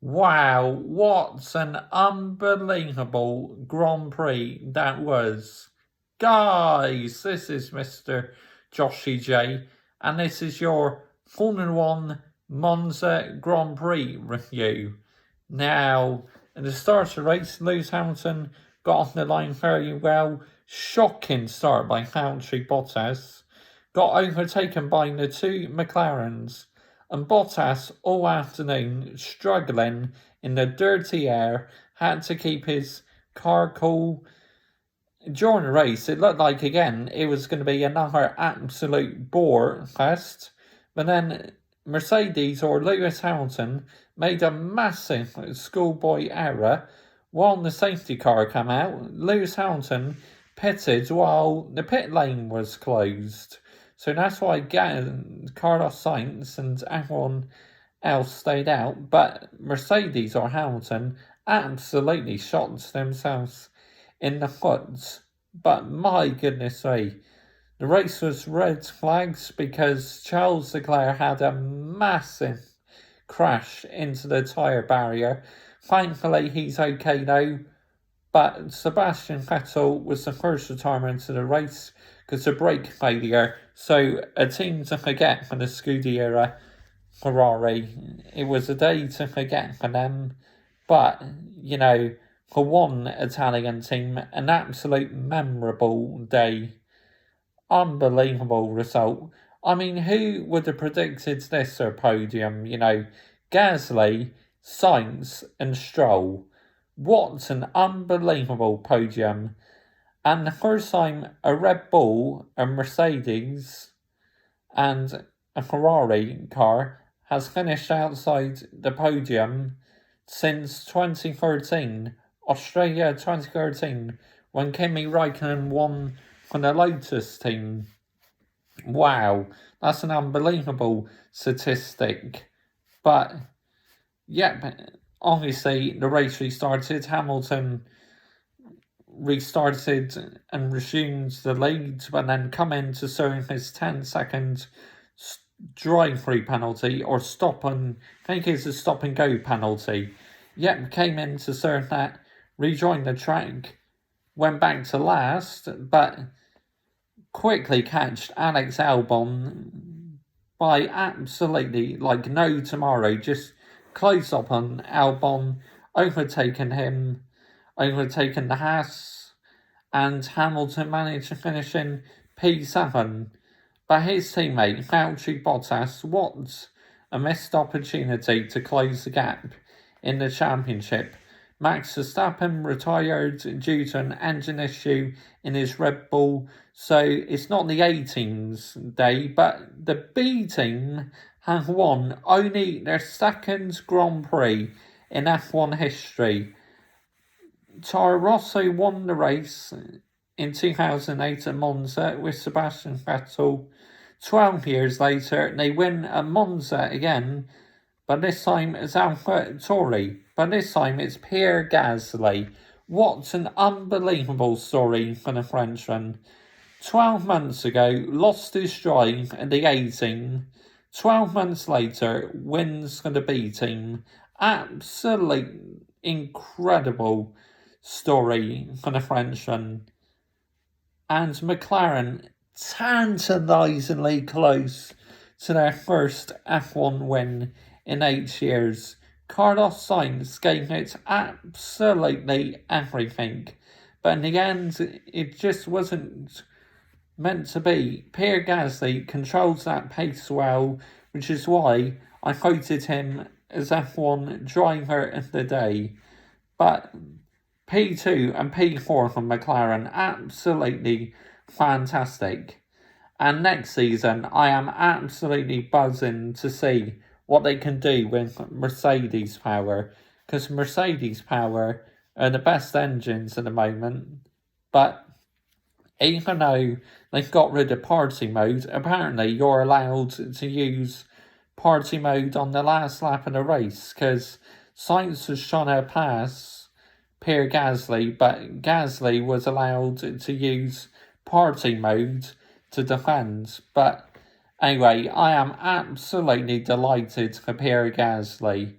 Wow, what an unbelievable Grand Prix that was. Guys, this is Mr. Joshy J, and this is your Formula 1 Monza Grand Prix review. Now, in the start of the race, Lewis Hamilton got off the line very well. Shocking start by Valtteri Bottas. Got overtaken by the two McLarens, and Bottas all afternoon struggling in the dirty air, had to keep his car cool. During the race, it looked like again it was going to be another absolute bore fest, but then Mercedes or Lewis Hamilton made a massive schoolboy error. While the safety car came out, Lewis Hamilton pitted while the pit lane was closed. So that's why Carlos Sainz and everyone else stayed out. But Mercedes or Hamilton absolutely shot themselves in the foot. But my goodness me, the race was red flags because Charles Leclerc had a massive crash into the tyre barrier. Thankfully, he's okay now. But Sebastian Vettel was the first retirement to the race because of brake failure. So a team to forget for the Scuderia Ferrari. It was a day to forget for them. But, for one Italian team, an absolute memorable day. Unbelievable result. I mean, who would have predicted this podium? Gasly, Sainz and Stroll. What an unbelievable podium. And the first time a Red Bull, a Mercedes, and a Ferrari car has finished outside the podium since 2013, Australia 2013, when Kimi Raikkonen won for the Lotus team. Wow, that's an unbelievable statistic. But, obviously, the race restarted. Hamilton restarted and resumed the lead, but then come in to serve his 10-second drive-through penalty, or I think it's a stop-and-go penalty. Came in to serve that, rejoined the track, went back to last, but quickly catched Alex Albon by absolutely like no tomorrow, just close up on Albon, overtaken the Haas, and Hamilton managed to finish in P7. But his teammate, Valtteri Bottas, what a missed opportunity to close the gap in the championship. Max Verstappen retired due to an engine issue in his Red Bull, so it's not the A team's day, but the B team have won only their second Grand Prix in F1 history. Toro Rosso won the race in 2008 at Monza with Sebastian Vettel. 12 years later, they win at Monza again, but this time it's AlphaTauri. But this time it's Pierre Gasly. What an unbelievable story for the Frenchman. 12 months ago, lost his drive in the A team. 12 months later, wins for the B team. Absolute incredible story for the Frenchman. And McLaren tantalisingly close to their first F1 win in 8 years. Carlos Sainz gave it absolutely everything, but in the end, it just wasn't meant to be. Pierre Gasly controls that pace well, which is why I voted him as F1 driver of the day. But P2 and P4 from McLaren, absolutely fantastic. And next season, I am absolutely buzzing to see what they can do with Mercedes power, because Mercedes power are the best engines at the moment. But even though they've got rid of party mode, apparently you're allowed to use party mode on the last lap of the race, because Sainz was trying to pass Pierre Gasly, but Gasly was allowed to use party mode to defend. But anyway, I am absolutely delighted for Pierre Gasly.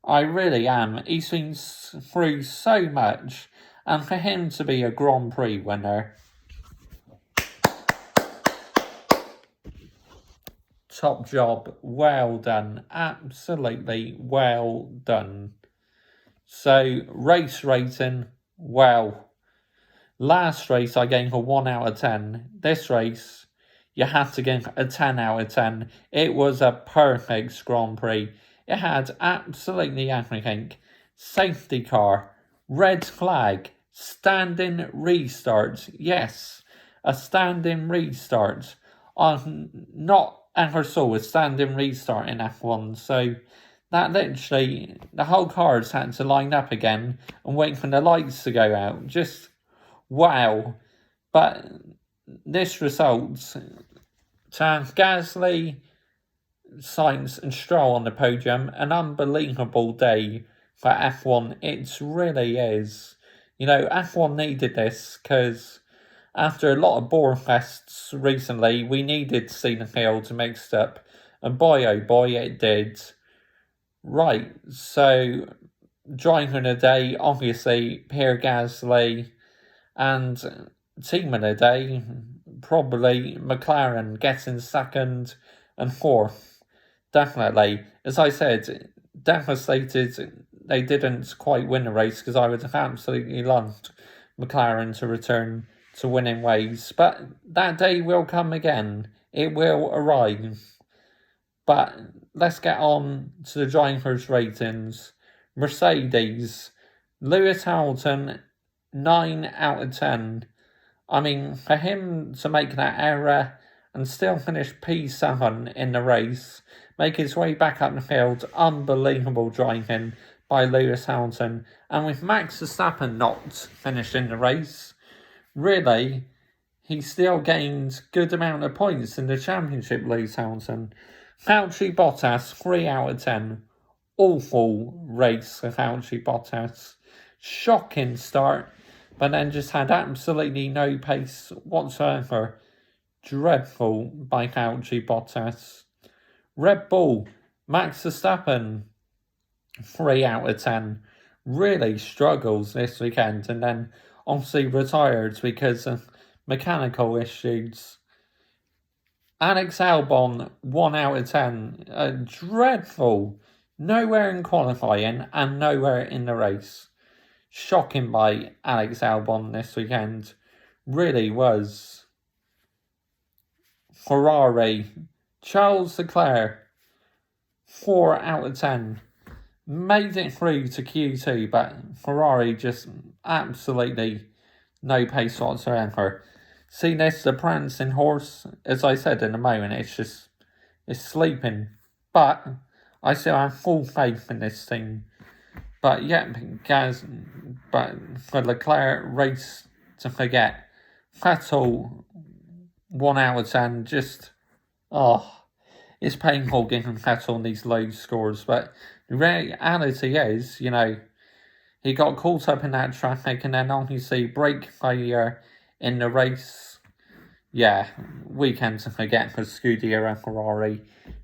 I really am. He's been through so much, and for him to be a Grand Prix winner, top job, well done, absolutely well done. So, race rating, well, last race I gave a 1 out of 10. This race, you have to give a 10 out of 10. It was a perfect Grand Prix. It had absolutely everything. Safety car, red flag, standing restart. Yes, a standing restart. Not ever saw a standing restart in F1, so that literally, the whole cars had to line up again and wait for the lights to go out. Just wow. But this results to have Gasly, Sainz and Stroll on the podium. An unbelievable day for F1. It really is. You know, F1 needed this because after a lot of bore fests recently, we needed to see the field mixed up. And boy, oh boy, it did. Right, so driver of the day, obviously, Pierre Gasly, and team of the day, probably McLaren getting second and fourth. Definitely. As I said, devastated they didn't quite win the race because I would have absolutely loved McLaren to return to winning ways. But that day will come again. It will arrive. But let's get on to the drivers' ratings. Mercedes, Lewis Hamilton, 9 out of 10. I mean, for him to make that error and still finish P7 in the race, make his way back up the field, unbelievable driving by Lewis Hamilton. And with Max Verstappen not finishing the race, really, he still gained good amount of points in the championship, Lewis Hamilton. Valtteri Bottas, 3 out of 10. Awful race for Valtteri Bottas. Shocking start, but then just had absolutely no pace whatsoever. Dreadful by Valtteri Bottas. Red Bull, Max Verstappen, 3 out of 10. Really struggles this weekend, and then obviously retired because of mechanical issues. Alex Albon, 1 out of 10. Dreadful. Nowhere in qualifying and nowhere in the race. Shocking by Alex Albon this weekend. Really was. Ferrari, Charles Leclerc, 4 out of 10. Made it through to Q2, but Ferrari just absolutely no pace whatsoever. See this, the prancing horse, as I said in a moment, it's sleeping. But I still have full faith in this team. But yeah, but for Leclerc, race to forget. Vettel, 1 out of 10, just, it's painful giving Vettel these low scores. But the reality is, you know, he got caught up in that traffic and then obviously brake failure in the race. Yeah, weekend to forget for Scuderia Ferrari.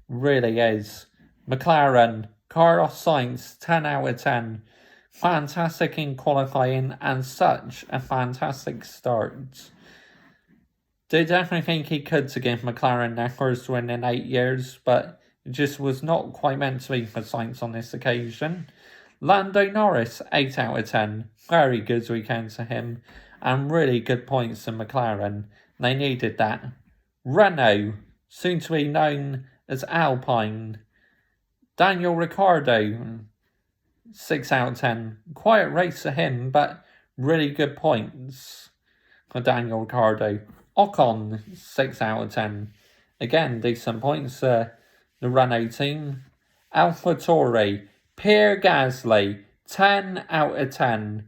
Really is. McLaren, Carlos Sainz, 10 out of 10. Fantastic in qualifying and such a fantastic start. Did everything he could to give McLaren their first win in 8 years, but it just was not quite meant to be for Sainz on this occasion. Lando Norris, 8 out of 10. Very good weekend to him. And really good points to McLaren. They needed that. Renault, soon to be known as Alpine. Daniel Ricciardo, 6 out of 10. Quiet race for him, but really good points for Daniel Ricciardo. Ocon, 6 out of 10. Again, decent points for the Renault team. AlphaTauri, Pierre Gasly, 10 out of 10.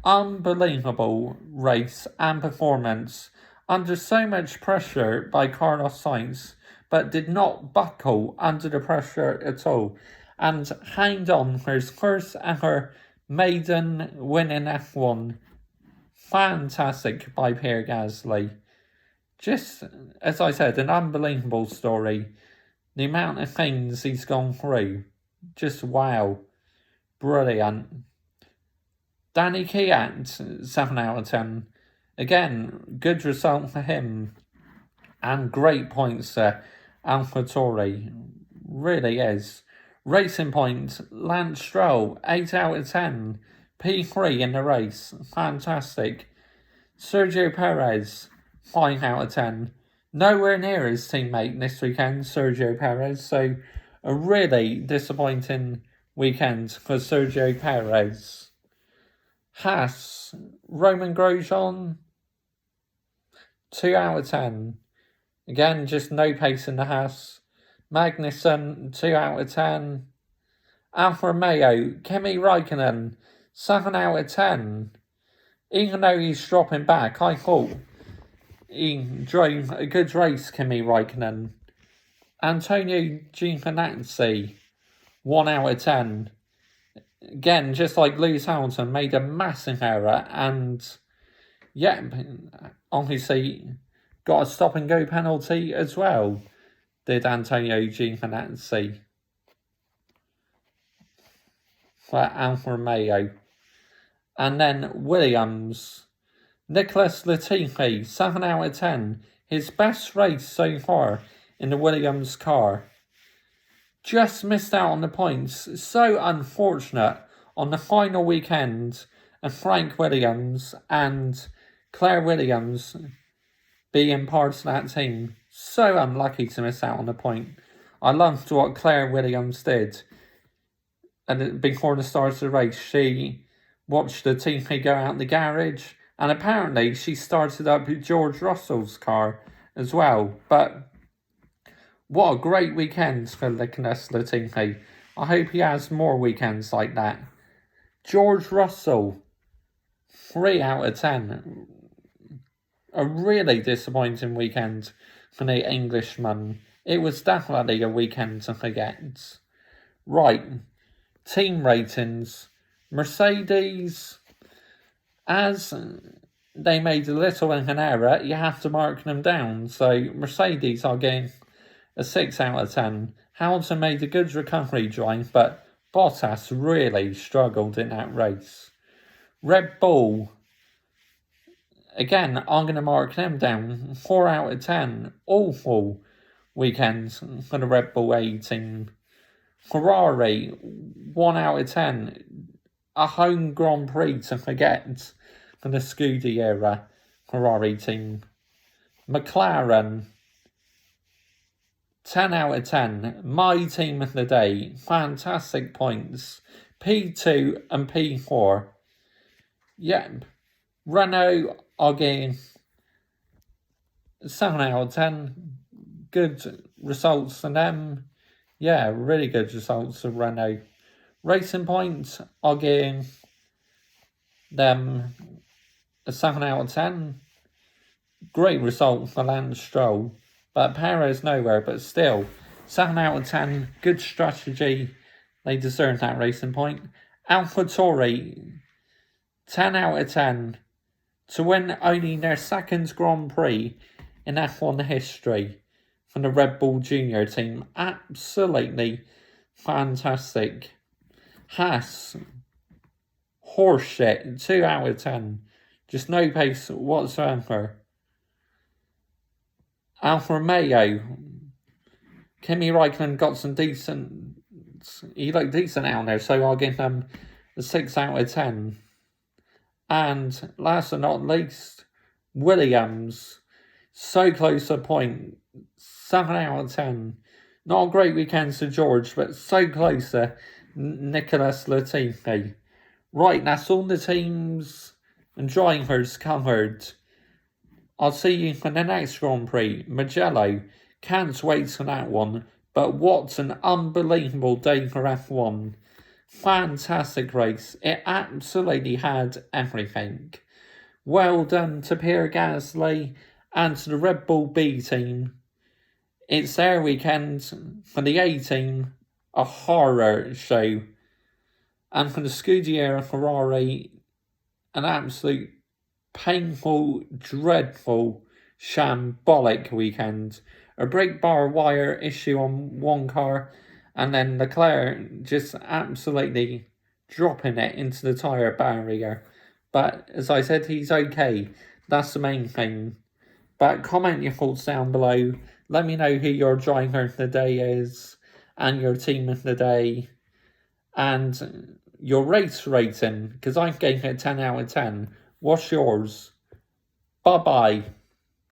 Unbelievable race and performance under so much pressure by Carlos Sainz, but did not buckle under the pressure at all, and hanged on for his first ever maiden win in F1. Fantastic by Pierre Gasly. Just, as I said, an unbelievable story. The amount of things he's gone through, just wow. brilliant. Danny Kiat, 7 out of 10. Again, good result for him. And great points there. AlphaTauri really is. Racing Point, Lance Stroll, 8 out of 10. P3 in the race, fantastic. Sergio Perez, 5 out of 10. Nowhere near his teammate this weekend, Sergio Perez. So a really disappointing weekend for Sergio Perez. Haas, Roman Grosjean, 2 out of 10. Again, just no pace in the Haas. Magnussen, 2 out of 10. Alfa Romeo, Kimi Raikkonen, 7 out of 10. Even though he's dropping back, I thought he drove a good race, Kimi Raikkonen. Antonio Giovinazzi, 1 out of 10. Again, just like Lewis Hamilton, made a massive error and, obviously got a stop and go penalty as well, did Antonio Giovinazzi for Alfa Romeo. And then Williams, Nicholas Latifi, 7 out of 10. His best race so far in the Williams car. Just missed out on the points. So unfortunate on the final weekend of Frank Williams and Claire Williams being part of that team. So unlucky to miss out on the point. I loved what Claire Williams did. And before the start of the race, she watched the team go out the garage. And apparently she started up George Russell's car as well. But what a great weekend for Nicholas Latifi. I hope he has more weekends like that. George Russell, 3 out of 10. A really disappointing weekend for the Englishman. It was definitely a weekend to forget. Right, team ratings. Mercedes, as they made a little of an error, you have to mark them down. So Mercedes are getting a 6 out of 10. Hamilton made a good recovery drive, but Bottas really struggled in that race. Red Bull, again, I'm going to mark them down. 4 out of 10. Awful weekend for the Red Bull A team. Ferrari, 1 out of 10. A home Grand Prix to forget for the Scuderia Ferrari team. McLaren, 10 out of 10. My team of the day. Fantastic points. P2 and P4. Yep. Renault, I'll give 7 out of 10. Good results for them. Yeah, really good results for Renault. Racing Point, I'll give them a 7 out of 10. Great result for Lance Stroll. But Perez nowhere, but still, 7 out of 10. Good strategy. They deserve that Racing Point. AlphaTauri, 10 out of 10. To win only their second Grand Prix in F1 history from the Red Bull Junior team. Absolutely fantastic. Haas, horseshit, 2 out of 10. Just no pace whatsoever. Alfa Romeo, Kimi Raikkonen got some decent, he looked decent out there, so I'll give them a 6 out of 10. And last but not least, Williams, so close to a point, 7 out of 10. Not a great weekend for George, but so close to Nicholas Latifi. Right, that's all the teams and drivers covered. I'll see you for the next Grand Prix. Mugello, can't wait for that one. But what an unbelievable day for F1. Fantastic race. It absolutely had everything. Well done to Pierre Gasly and to the Red Bull B team. It's their weekend. For the A team, a horror show. And for the Scuderia Ferrari, an absolute painful, dreadful, shambolic weekend. A brake bar wire issue on one car, and then Leclerc just absolutely dropping it into the tyre barrier. But as I said, he's okay. That's the main thing. But comment your thoughts down below. Let me know who your driver of the day is and your team of the day and your race rating, because I gave it a 10 out of 10. What's yours? Bye-bye.